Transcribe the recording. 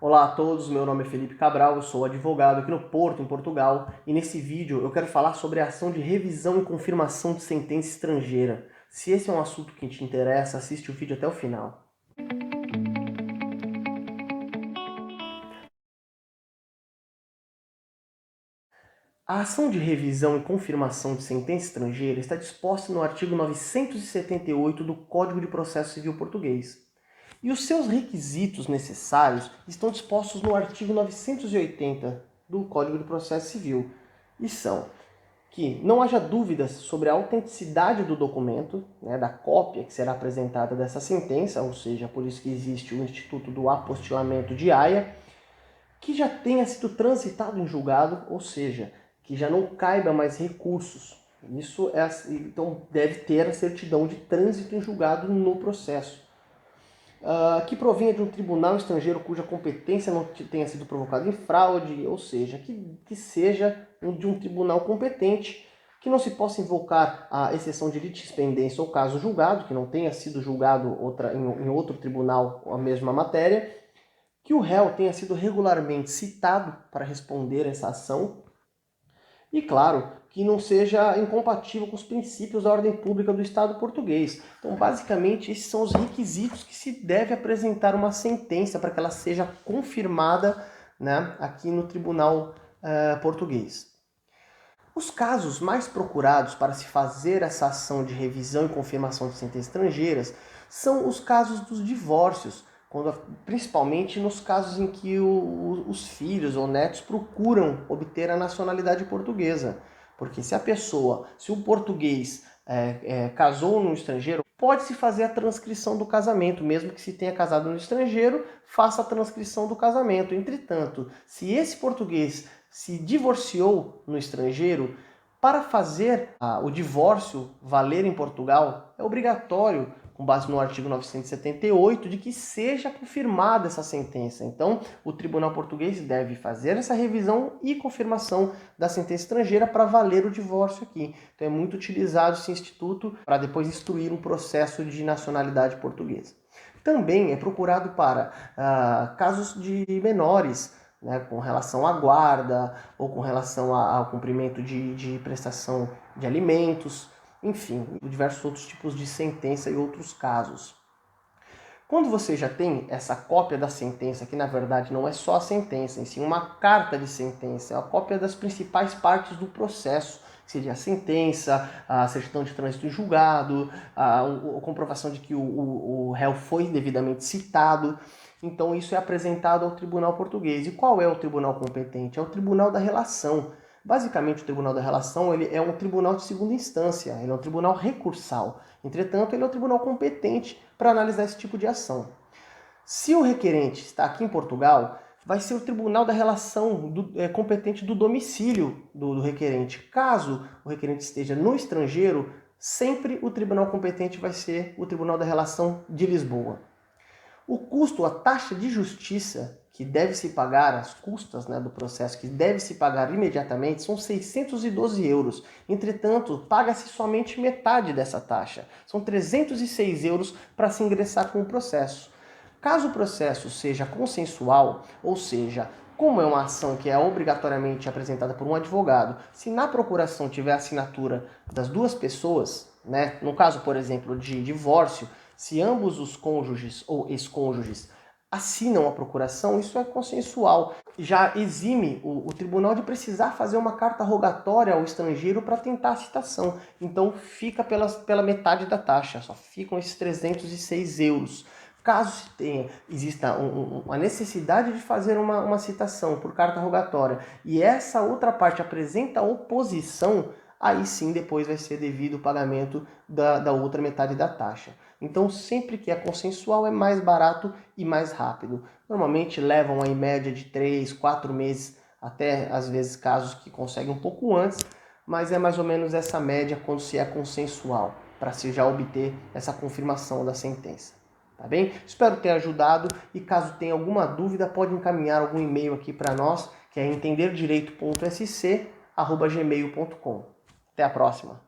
Olá a todos, meu nome é Felipe Cabral, eu sou advogado aqui no Porto, em Portugal, e nesse vídeo eu quero falar sobre a ação de revisão e confirmação de sentença estrangeira. Se esse é um assunto que te interessa, assiste o vídeo até o final. A ação de revisão e confirmação de sentença estrangeira está disposta no artigo 978 do Código de Processo Civil Português. E os seus requisitos necessários estão dispostos no artigo 980 do Código de Processo Civil. E são que não haja dúvidas sobre a autenticidade do documento, da cópia que será apresentada dessa sentença, ou seja, por isso que existe o Instituto do Apostilamento de Haia, que já tenha sido transitado em julgado, ou seja, que já não caiba mais recursos. Então deve ter a certidão de trânsito em julgado no processo. Que provenha de um tribunal estrangeiro cuja competência não tenha sido provocada em fraude, ou seja, que seja de um tribunal competente, que não se possa invocar a exceção de litispendência ou caso julgado, que não tenha sido julgado em outro tribunal a mesma matéria, que o réu tenha sido regularmente citado para responder essa ação, e, claro, que não seja incompatível com os princípios da ordem pública do Estado português. Então, basicamente, esses são os requisitos que se deve apresentar uma sentença para que ela seja confirmada, aqui no Tribunal português. Os casos mais procurados para se fazer essa ação de revisão e confirmação de sentenças estrangeiras são os casos dos divórcios, principalmente nos casos em que os filhos ou netos procuram obter a nacionalidade portuguesa. Porque se o português casou no estrangeiro, pode-se fazer a transcrição do casamento, mesmo que se tenha casado no estrangeiro, faça a transcrição do casamento. Entretanto, se esse português se divorciou no estrangeiro, para fazer o divórcio valer em Portugal, é obrigatório, com base no artigo 978, de que seja confirmada essa sentença. Então, o Tribunal Português deve fazer essa revisão e confirmação da sentença estrangeira para valer o divórcio aqui. Então, é muito utilizado esse instituto para depois instruir um processo de nacionalidade portuguesa. Também é procurado para casos de menores, com relação à guarda ou com relação ao cumprimento de prestação de alimentos, enfim, diversos outros tipos de sentença e outros casos. Quando você já tem essa cópia da sentença, que na verdade não é só a sentença, em si uma carta de sentença, é a cópia das principais partes do processo, que seria a sentença, a certidão de trânsito em julgado, a comprovação de que o réu foi devidamente citado. Então isso é apresentado ao Tribunal Português. E qual é o tribunal competente? É o Tribunal da Relação. Basicamente, o Tribunal da Relação ele é um tribunal de segunda instância, ele é um tribunal recursal. Entretanto, ele é o tribunal competente para analisar esse tipo de ação. Se o requerente está aqui em Portugal, vai ser o Tribunal da Relação competente do domicílio do requerente. Caso o requerente esteja no estrangeiro, sempre o tribunal competente vai ser o Tribunal da Relação de Lisboa. O custo, a taxa de justiça que deve se pagar, as custas do processo que deve se pagar imediatamente, são 612 euros. Entretanto, paga-se somente metade dessa taxa. São 306 euros para se ingressar com o processo. Caso o processo seja consensual, ou seja, como é uma ação que é obrigatoriamente apresentada por um advogado, se na procuração tiver assinatura das duas pessoas, no caso, por exemplo, de divórcio, se ambos os cônjuges ou ex-cônjuges assinam a procuração, isso é consensual. Já exime o tribunal de precisar fazer uma carta rogatória ao estrangeiro para tentar a citação. Então fica pela metade da taxa, só ficam esses 306 euros. Caso exista uma necessidade de fazer uma citação por carta rogatória e essa outra parte apresenta oposição, aí sim depois vai ser devido o pagamento da outra metade da taxa. Então sempre que é consensual é mais barato e mais rápido. Normalmente levam em média de 3, 4 meses, até às vezes casos que conseguem um pouco antes, mas é mais ou menos essa média quando se é consensual, para se já obter essa confirmação da sentença. Tá bem? Espero ter ajudado e caso tenha alguma dúvida pode encaminhar algum e-mail aqui para nós, que é entenderdireito.sc@gmail.com. Até a próxima!